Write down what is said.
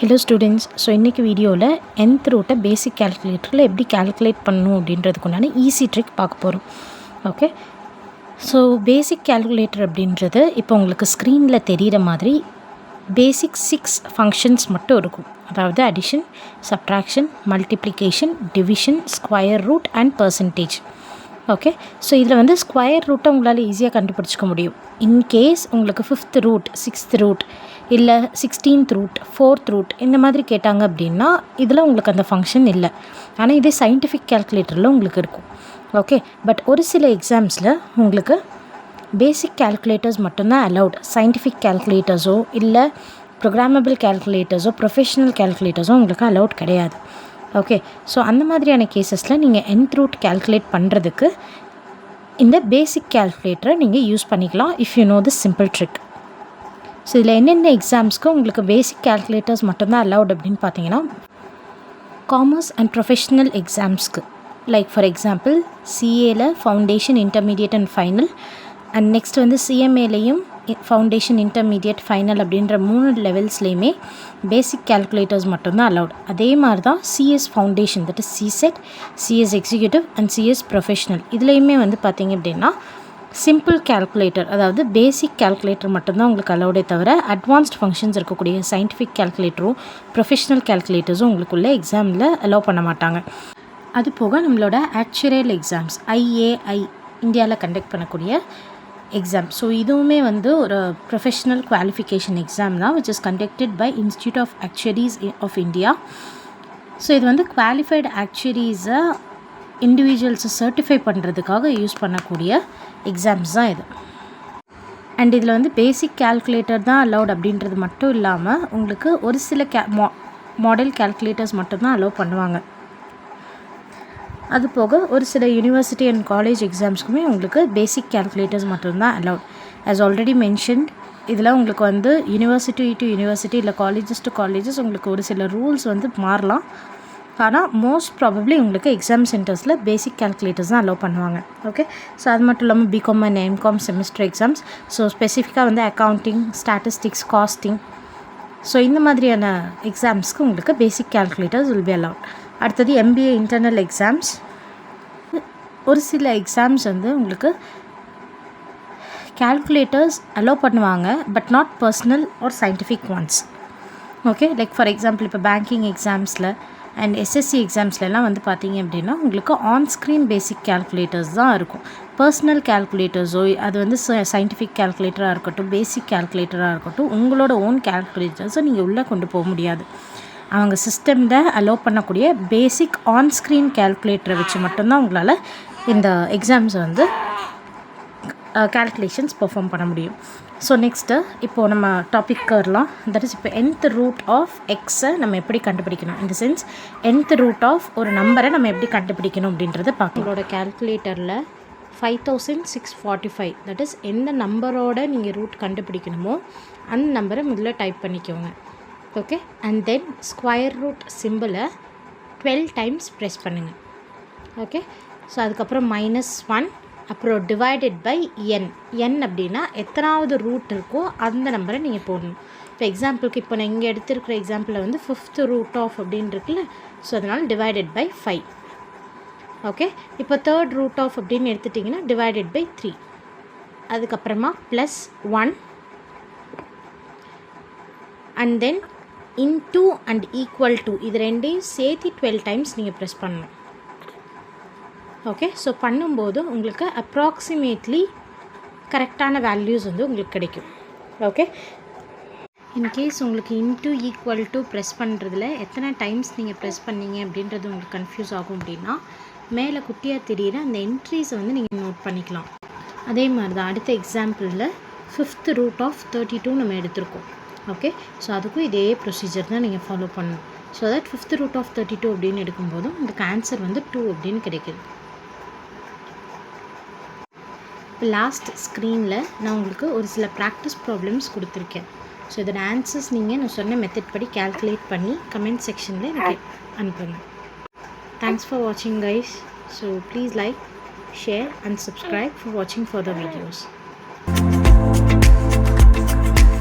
Hello students, so இன்னைக்கு வீடியோவில் nth ரூட்டை பேசிக் கேல்குலேட்டரில் எப்படி கேல்குலேட் பண்ணணும் அப்படின்றதுக்குண்டான ஈஸி ட்ரிக் பார்க்க போகிறோம். ஓகே, ஸோ பேசிக் கேல்குலேட்டர் அப்படின்றது இப்போ உங்களுக்கு ஸ்க்ரீனில் தெரிகிற மாதிரி பேசிக் 6 ஃபங்க்ஷன்ஸ் மட்டும் இருக்கும். அதாவது addition, subtraction, multiplication, division, square root and percentage. Okay, so இதில் வந்து ஸ்கொயர் ரூட்டை உங்களால் ஈஸியாக கண்டுபிடிச்சிக்க முடியும். இன்கேஸ் உங்களுக்கு 5th ரூட், 6th ரூட் இல்லை 16th ரூட், 4th ரூட் இந்த மாதிரி கேட்டாங்க அப்படின்னா இதில் உங்களுக்கு அந்த ஃபங்க்ஷன் இல்லை. ஆனால் இதே சயின்டிஃபிக் கேல்குலேட்டரில் உங்களுக்கு இருக்கும். ஓகே, பட் ஒரு சில எக்ஸாம்ஸில் உங்களுக்கு பேசிக் கேல்குலேட்டர்ஸ் மட்டும்தான் அலவுட். சயின்டிஃபிக் கேல்குலேட்டர்ஸோ இல்லை ப்ரோக்ராமபிள் கேல்குலேட்டர்ஸோ ப்ரொஃபஷனல் கேல்குலேட்டர்ஸோ உங்களுக்கு அலவுட் கிடையாது. ஓகே, ஸோ அந்த மாதிரியான கேசஸில் நீங்கள் nth ரூட் கேல்குலேட் பண்ணுறதுக்கு இந்த பேசிக் கேல்குலேட்டரை நீங்கள் யூஸ் பண்ணிக்கலாம் if you know the simple trick. So இதில் என்னென்ன எக்ஸாம்ஸ்க்கு உங்களுக்கு பேசிக் கேல்குலேட்டர்ஸ் மட்டும்தான் அலவுட் அப்படின்னு பார்த்தீங்கன்னா, காமர்ஸ் அண்ட் ப்ரொஃபஷ்னல் எக்ஸாம்ஸ்க்கு, லைக் ஃபார் எக்ஸாம்பிள் சிஏல foundation, intermediate and final, and next வந்து சிஎம்ஏலையும் ஃபவுண்டேஷன், இன்டர்மீடியட், ஃபைனல் அப்படின்ற 3 லெவல்ஸ்லேயுமே பேசிக் கேல்குலேட்டர்ஸ் மட்டும்தான் அலவுட். அதே மாதிரி தான் CS foundation, that is சிசெட், CS executive and CS professional இதுலேயுமே வந்து பார்த்திங்க அப்படின்னா சிம்பிள் கேல்குலேட்டர், அதாவது பேசிக் கேல்குலேட்டர் மட்டும்தான் உங்களுக்கு அலவுடே தவிர அட்வான்ஸ்ட் ஃபங்க்ஷன்ஸ் இருக்கக்கூடிய சயின்டிஃபிக் கேல்குலேட்டரும் ப்ரொஃபஷ்னல் கேல்குலேட்டர்ஸும் உங்களுக்குள்ள எக்ஸாமில் அலோவ் பண்ண மாட்டாங்க. அது போக நம்மளோட ஆக்சுவல் எக்ஸாம்ஸ், ஐஏஐ இந்தியாவில் கண்டக்ட் பண்ணக்கூடிய எக்ஸாம், ஸோ இதுவுமே வந்து ஒரு ப்ரொஃபஷ்னல் குவாலிஃபிகேஷன் எக்ஸாம் தான், which is conducted by institute of actuaries of India. So இது வந்து குவாலிஃபைடு ஆக்சுவரிஸை இண்டிவிஜுவல்ஸை சர்டிஃபை பண்ணுறதுக்காக யூஸ் பண்ணக்கூடிய எக்ஸாம்ஸ் தான் இது. அண்ட் இதில் வந்து பேசிக் கேல்குலேட்டர் தான் அலவுட் அப்படின்றது மட்டும் இல்லாமல் உங்களுக்கு ஒரு சில மாடல் கேல்குலேட்டர்ஸ் மட்டும்தான் அலோவ் பண்ணுவாங்க. அது போக ஒரு சில யூனிவர்சிட்டி அண்ட் காலேஜ் எக்ஸாம்ஸ்க்குமே உங்களுக்கு பேசிக் கேல்குலேட்டர்ஸ் மட்டும்தான் அலவுட். ஆஸ் ஆல்ரெடி மென்ஷன்ட், இதில் உங்களுக்கு வந்து யூனிவர்சிட்டி டு யூனிவர்சிட்டி இல்லை காலேஜஸ் டு காலேஜஸ் உங்களுக்கு ஒரு சில ரூல்ஸ் வந்து மாறலாம். ஆனால் மோஸ்ட் ப்ராபப்ளி உங்களுக்கு எக்ஸாம் சென்டர்ஸில் பேசிக் கேல்குலேட்டர்ஸ் தான் அலோவ் பண்ணுவாங்க. ஓகே, ஸோ அது மட்டும் இல்லாமல் BCom and MCom semester exams, so ஸ்பெசிஃபிக்காக வந்து அக்கௌண்டிங், ஸ்டாட்டிஸ்டிக்ஸ், காஸ்டிங், ஸோ இந்த மாதிரியான எக்ஸாம்ஸ்க்கு உங்களுக்கு basic calculators will be allowed. அடுத்தது எம்பிஏ இன்டர்னல் எக்ஸாம்ஸ். ஒரு சில எக்ஸாம்ஸ் வந்து உங்களுக்கு கேல்குலேட்டர்ஸ் அலோவ் பண்ணுவாங்க, but not personal or scientific ones. Okay, like for example இப்போ பேங்கிங் எக்ஸாம்ஸில் அண்ட் எஸ்எஸ்சி எக்ஸாம்ஸ்லாம் வந்து பார்த்தீங்க அப்படின்னா உங்களுக்கு ஆன்ஸ்க்ரீன் பேசிக் கேல்குலேட்டர்ஸ் தான் இருக்கும். பர்சனல் கேல்குலேட்டர்ஸோ அது வந்து சயின்டிஃபிக் கேல்குலேட்டராக இருக்கட்டும், பேசிக் கேல்குலேட்டராக இருக்கட்டும், உங்களோட ஓன் கேல்குலேட்டர்ஸை நீங்கள் உள்ளே கொண்டு போக முடியாது. அவங்க சிஸ்டமில் அலோவ் பண்ணக்கூடிய பேசிக் ஆன்ஸ்க்ரீன் கேல்குலேட்டரை வச்சு மட்டும்தான் உங்களால் இந்த எக்ஸாம்ஸை வந்து கேல்குலேஷன்ஸ் பெர்ஃபார்ம் பண்ண முடியும். ஸோ நெக்ஸ்ட்டு இப்போது நம்ம டாபிக் வரலாம். தட் இஸ் இப்போ nth ரூட் ஆஃப் எக்ஸை நம்ம எப்படி கண்டுபிடிக்கணும், இந்த சென்ஸ் nth ரூட் ஆஃப் ஒரு நம்பரை நம்ம எப்படி கண்டுபிடிக்கணும் அப்படின்றத பார்க்கலாம். உங்களோட கேல்குலேட்டரில் 5645, தட் இஸ் எந்த நம்பரோட நீங்கள் ரூட் கண்டுபிடிக்கணுமோ அந்த நம்பரை முதல்ல டைப் பண்ணிக்கோங்க. Okay, and then square root சிம்பிளை 12 டைம்ஸ் ப்ரெஸ் பண்ணுங்கள். ஓகே, ஸோ அதுக்கப்புறம் -1, அப்புறம் டிவைடட் பை n அப்படின்னா எத்தனாவது ரூட் இருக்கோ அந்த நம்பரை நீங்கள் போடணும். இப்போ எக்ஸாம்பிளுக்கு இப்போ நான் இங்கே எடுத்துருக்கிற எக்ஸாம்பிளில் வந்து 5th ரூட் ஆஃப் அப்படின்னு இருக்குல்ல, ஸோ அதனால் டிவைடட் பை 5. ஓகே, இப்போ 3rd ரூட் ஆஃப் அப்படின்னு எடுத்துட்டிங்கன்னா டிவைடட் பை 3. அதுக்கப்புறமா +1 and then into and equal to, இது ரெண்டையும் சேர்த்து 12 டைம்ஸ் நீங்கள் ப்ரெஸ் பண்ணணும். ஓகே, ஸோ பண்ணும்போது உங்களுக்கு அப்ராக்சிமேட்லி கரெக்டான வேல்யூஸ் வந்து உங்களுக்கு கிடைக்கும். ஓகே, இன்கேஸ் உங்களுக்கு இன்டூ ஈக்குவல் டு ப்ரெஸ் பண்ணுறதுல எத்தனை டைம்ஸ் நீங்கள் ப்ரெஸ் பண்ணீங்க அப்படின்றது உங்களுக்கு கன்ஃபியூஸ் ஆகும் அப்படின்னா மேலே குட்டியாக தெரியிற அந்த என்ட்ரிஸை வந்து நீங்கள் நோட் பண்ணிக்கலாம். அதே மாதிரி தான் அடுத்த எக்ஸாம்பிளில் 5th ரூட் ஆஃப் 32 நம்ம எடுத்திருக்கோம். ஓகே, ஸோ அதுக்கும் இதே ப்ரொசீஜர் தான் நீங்கள் ஃபாலோ பண்ணணும். So that 5th root of 32 அப்படின்னு எடுக்கும்போதும் உங்களுக்கு ஆன்சர் வந்து 2 அப்படின்னு கிடைக்குது. லாஸ்ட் ஸ்க்ரீனில் நான் உங்களுக்கு ஒரு சில ப்ராக்டிஸ் ப்ராப்ளம்ஸ் கொடுத்துருக்கேன். ஸோ இதோட ஆன்சர்ஸ் நீங்கள் நான் சொன்ன மெத்தட் படி கேல்குலேட் பண்ணி கமெண்ட் செக்ஷனில் எனக்கு அனுப்புங்க. தேங்க்ஸ் ஃபார் வாட்சிங் guys. So please like, share and subscribe for watching further videos.